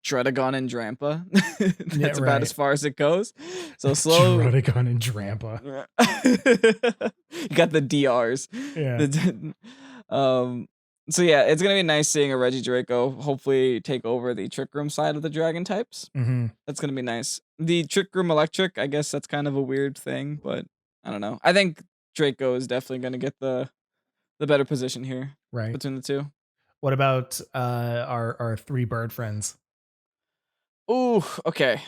Dredagon and Drampa. That's about as far as it goes. So slow. Dredagon and Drampa. You got the DRs. Yeah. So yeah, it's gonna be nice seeing a Regidrago hopefully take over the Trick Room side of the dragon types. That's gonna be nice. The Trick Room Electric, I guess that's kind of a weird thing, but I don't know. I think Draco is definitely gonna get the better position here, right, between the two. What about our 3 bird friends? Ooh, okay.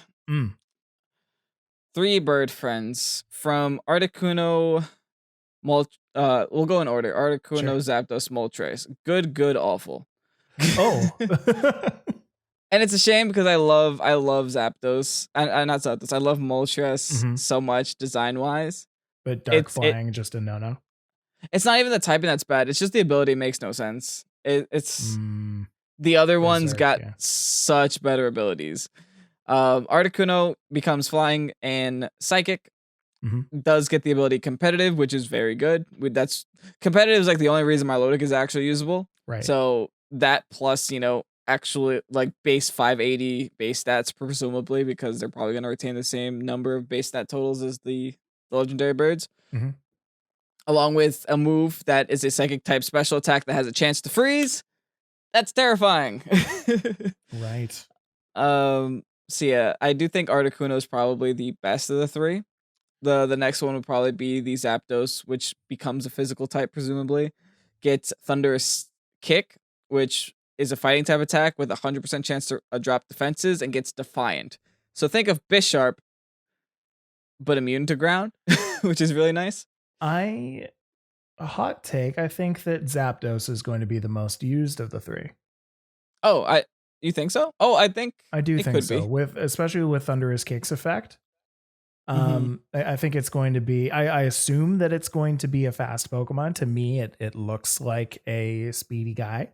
3 bird friends from Articuno. We'll go in order. Articuno, Zapdos, Moltres. Good, awful. Oh. And it's a shame because I love Zapdos. And not Zapdos. I love Moltres so much design wise. But dark flying just a no. It's not even the typing that's bad. It's just the ability makes no sense. It's the other ones got such better abilities. Articuno becomes flying and psychic. does get the ability competitive, which is very good. That's competitive is like the only reason Milotic is actually usable. Right. So that plus, actually like base 580 base stats, presumably, because they're probably going to retain the same number of base stat totals as the legendary birds. Along with a move that is a psychic type special attack that has a chance to freeze. That's terrifying. Right. So yeah, I do think Articuno is probably the best of the three. The next one would probably be the Zapdos, which becomes a physical type, presumably. Gets Thundurus Kick, which is a fighting type attack with a 100% chance to drop defenses and gets Defiant. So think of Bisharp, but immune to ground, which is really nice. A hot take, I think that Zapdos is going to be the most used of the three. Oh, you think so? Oh, I do think so. Especially with Thundurus Kick's effect. I think it's going to be, I assume that it's going to be a fast Pokemon. To me, it looks like a speedy guy.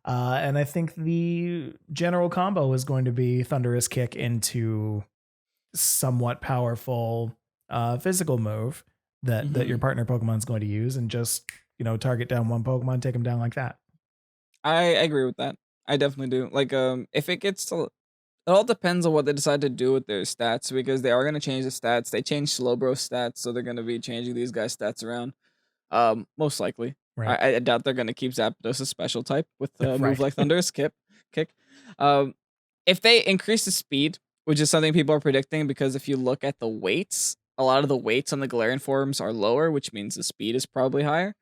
And I think the general combo is going to be Thundurus Kick into somewhat powerful physical move that your partner Pokemon is going to use, and just, target down one Pokemon, take him down like that. I agree with that. I definitely do. Like, if it gets to, it all depends on what they decide to do with their stats, because they are going to change the stats. They changed Slowbro stats, so they're going to be changing these guys' stats around. Most likely. Right. I doubt they're going to keep Zapdos a special type with a move like Thunderous Kick. If they increase the speed, which is something people are predicting, because if you look at the weights, a lot of the weights on the Galarian forms are lower, which means the speed is probably higher.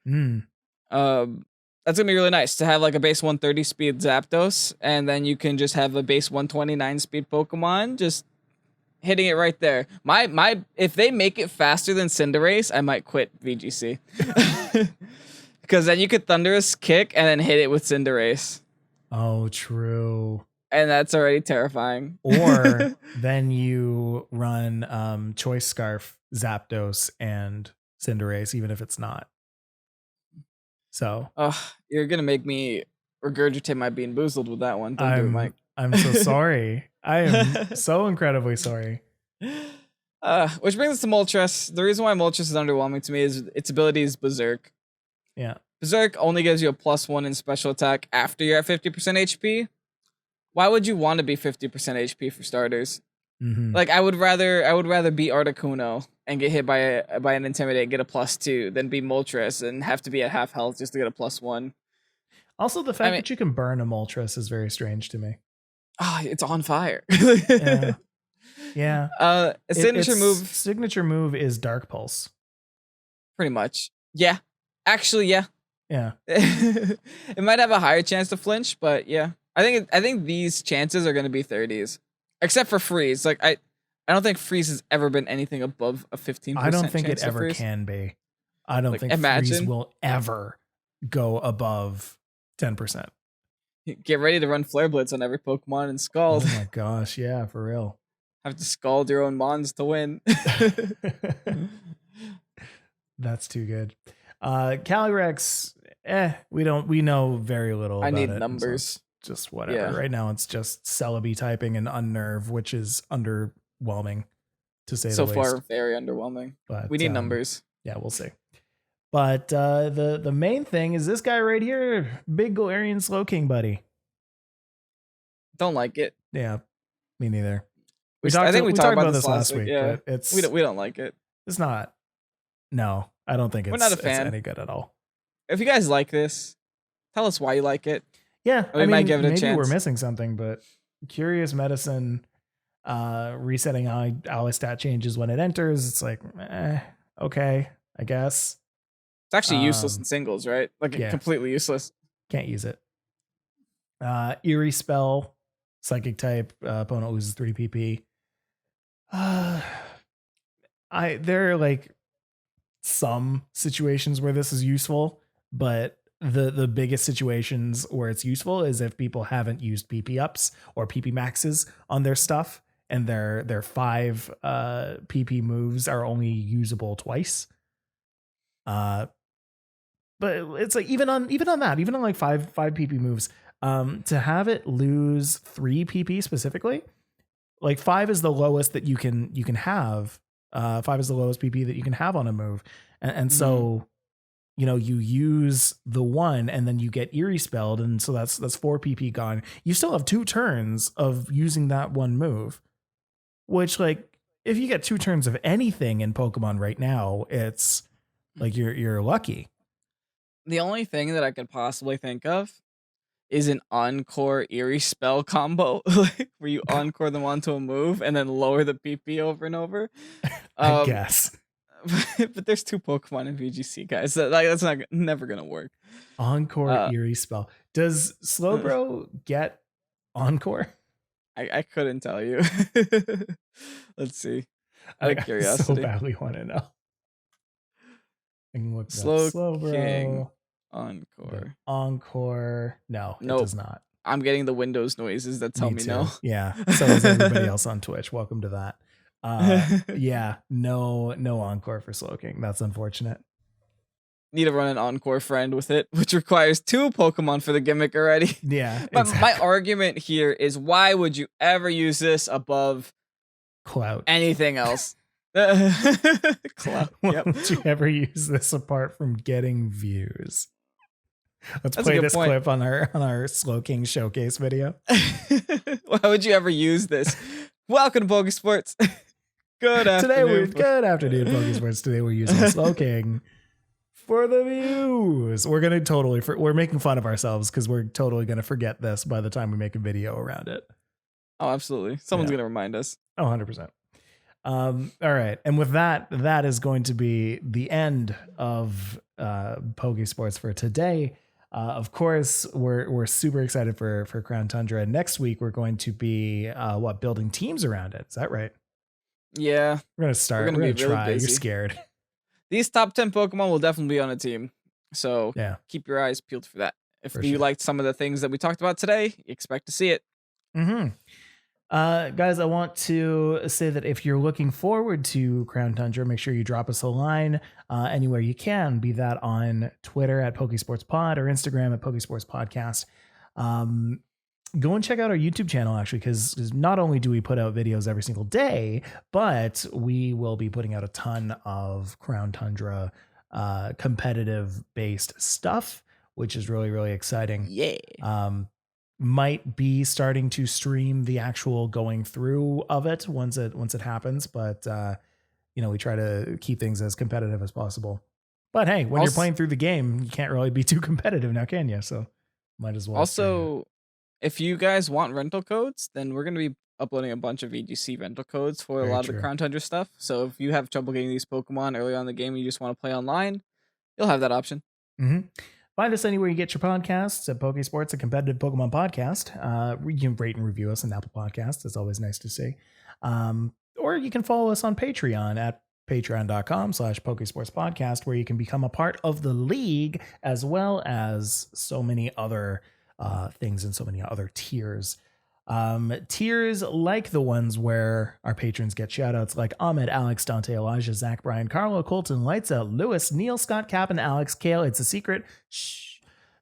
That's going to be really nice to have like a base 130 speed Zapdos, and then you can just have a base 129 speed Pokemon just hitting it right there. If they make it faster than Cinderace, I might quit VGC. Because then you could Thundurus Kick and then hit it with Cinderace. Oh, true. And that's already terrifying. Or then you run Choice Scarf, Zapdos, and Cinderace, even if it's not. So, you're gonna make me regurgitate my Bean Boozled with that one. Don't do it, Mike. I'm so sorry. I am so incredibly sorry. Which brings us to Moltres. The reason why Moltres is underwhelming to me is its ability is Berserk. Yeah. Berserk only gives you a +1 in special attack after you're at 50% HP. Why would you want to be 50% HP for starters? Like, I would rather be Articuno and get hit by an Intimidate and get a +2 than be Moltres and have to be at half health just to get a +1. Also, the fact that you can burn a Moltres is very strange to me. It's on fire. Yeah. Signature move is Dark Pulse. Pretty much. Yeah. Actually, yeah. Yeah. It might have a higher chance to flinch, but yeah. I think these chances are going to be 30s. Except for Freeze. Like, I don't think Freeze has ever been anything above a 15%. I don't think it ever can be. I don't think Freeze will ever go above 10%. Get ready to run Flare Blitz on every Pokemon and Scald. Oh my gosh, yeah, for real. Have to Scald your own Mons to win. That's too good. Calyrex, we know very little about it. I need numbers. Just whatever. Yeah. Right now it's just Celebi typing and Unnerve, which is underwhelming, to say the least. So far, very underwhelming. But we need numbers. Yeah, we'll see. But the main thing is this guy right here, Big Galarian Slowking buddy. Don't like it. Yeah, me neither. We talked about this last week. Yeah, but it's we don't like it. It's not. No, I don't think we're not a fan. It's any good at all. If you guys like this, tell us why you like it. Yeah, we might give it a maybe chance. We're missing something, but Curious Medicine resetting ally stat changes when it enters. It's like, okay, I guess. It's actually useless in singles, right? Like, completely useless. Can't use it. Eerie Spell, Psychic type, opponent loses 3 PP. There are like some situations where this is useful, but the biggest situations where it's useful is if people haven't used PP ups or PP maxes on their stuff, and their 5 PP moves are only usable twice. But it's like even on like 5 PP moves, to have it lose 3 PP specifically, like 5 is the lowest that you can have 5 is the lowest PP that you can have on a move. And so, you know, you use the 1 and then you get Eerie spelled. And so that's 4 PP gone. You still have 2 turns of using that 1 move, which, like, if you get 2 turns of anything in Pokemon right now, it's like you're lucky. The only thing that I could possibly think of is an Encore Eerie spell combo, like where you Encore them onto a move and then lower the PP over and over. I guess. But there's 2 Pokemon in VGC, guys. That's never gonna work. Encore Eerie spell. Does Slowbro get Encore? I couldn't tell you. Let's see. Out of curiosity. So badly want to know. I can look Slowbro. King. Encore. No, it does not. I'm getting the Windows noises that tell me no. Yeah. So is everybody else on Twitch. Welcome to that. Yeah, no Encore for Slowking. That's unfortunate. Need to run an Encore friend with it, which requires 2 Pokemon for the gimmick already. Yeah. But exactly. My argument here is, why would you ever use this above Clout? Anything else? Clout. Why would you ever use this apart from getting views? Let's play this clip on our Slowking showcase video. Why would you ever use this? Welcome to Pokésports. Good afternoon. Good afternoon, Pokésports. Today we're using Slowking for the views. We're making fun of ourselves because we're totally gonna forget this by the time we make a video around it. Oh, absolutely. Someone's gonna remind us. Oh, 100%. All right. And with that is going to be the end of Pokésports for today. Of course, we're super excited for Crown Tundra. Next week, we're going to be building teams around it. Is that right? Yeah. We're going to start. We're going to try. Really, you're scared. These top 10 Pokemon will definitely be on a team. So keep your eyes peeled for that. If you liked some of the things that we talked about today, expect to see it. Guys, I want to say that if you're looking forward to Crown Tundra, make sure you drop us a line anywhere you can, be that on Twitter at PokesportsPod or Instagram at PokesportsPodcast. Go and check out our YouTube channel, actually, because not only do we put out videos every single day, but we will be putting out a ton of Crown Tundra competitive based stuff, which is really, really exciting. Yeah. Might be starting to stream the actual going through of it once it happens, but we try to keep things as competitive as possible. But hey, when you're playing through the game, you can't really be too competitive now, can you? So might as well. Also, if you guys want rental codes, then we're going to be uploading a bunch of VGC rental codes for a lot of the Crown Tundra stuff. So if you have trouble getting these Pokemon early on in the game and you just want to play online, you'll have that option. Find us anywhere you get your podcasts at Pokésports, a competitive Pokemon podcast. You can rate and review us on Apple Podcasts. It's always nice to see. Or you can follow us on Patreon at patreon.com/Pokésportspodcast, where you can become a part of the league, as well as so many other things and so many other tiers. Tiers like the ones where our patrons get shoutouts like Ahmed, Alex, Dante, Elijah, Zach, Brian, Carlo, Colton, Lights Out, Lewis, Neil, Scott, Cap, and Alex, Kale, It's a Secret,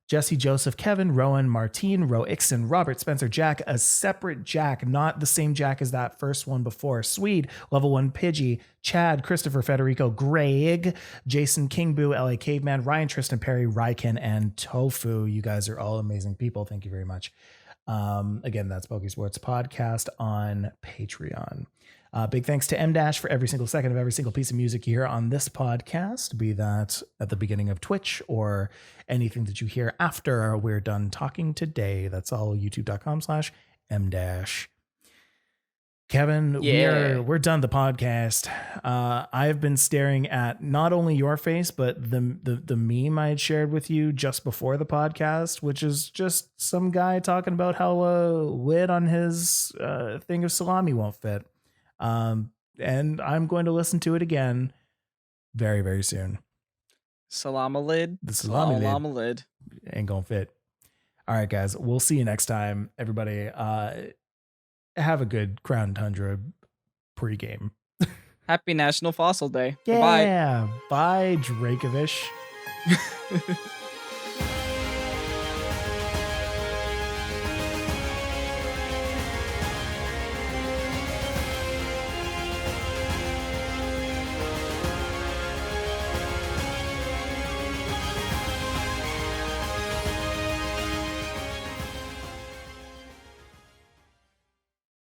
Jesse, Joseph, Kevin, Rowan, Martine, Ro Ixon, Robert, Spencer, Jack, a separate Jack, not the same Jack as that first one before, Swede, Level 1 Pidgey, Chad, Christopher, Federico, Greg, Jason, Kingboo, LA Caveman, Ryan, Tristan, Perry, Ryken, and Tofu. You guys are all amazing people. Thank you very much. Again, that's Pokésports Podcast on Patreon. Big thanks to M- for every single second of every single piece of music you hear on this podcast, be that at the beginning of Twitch or anything that you hear after we're done talking today. That's all youtube.com/M-. Kevin, we're done the podcast. I've been staring at not only your face, but the meme I had shared with you just before the podcast, which is just some guy talking about how a lid on his thing of salami won't fit. And I'm going to listen to it again very, very soon. Salami lid. The salami lid ain't gonna fit. All right, guys. We'll see you next time, everybody. Have a good Crown Tundra pregame. Happy National Fossil Day. Yeah. Bye, Dracovish.